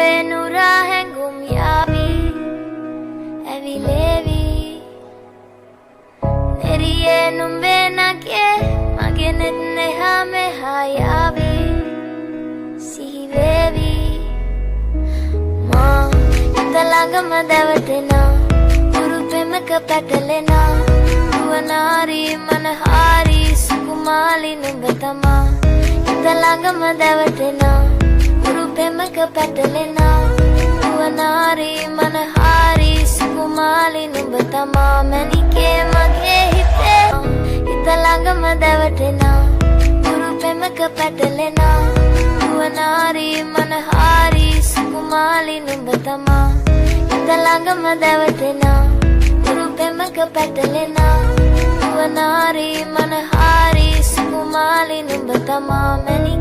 නුඹේ නුරා හැඟුම් යාවි ඇවිලේවි නෙරියේ නුඹේ නගේ මගේ නෙත් නෙහා මෙහා යාවි සිහි වේවි මා හිත ළඟම දැවටෙනා උරු පෙමක පැටලෙනා නුවනාරි මනහාරි සුකුමාලි නුඹ තමා හිත ළඟම දැවටෙනා උරු පෙමක පැටලෙනා නුවනාරි මනහාරි සුකුමාලි නුඹ තමා මැනිකේ මගේ හිතේ හිත ළඟම දැවටෙනා උරු පෙමක පැටලෙනා නුවනාරි මනහාරි සුකුමාලි නුඹ තමා හිත ළඟම දැවටෙනා උරු පෙමක පැටලෙනා නුවනාරි මනහාරි සුකුමාලි නුඹ තමා මැනිකේ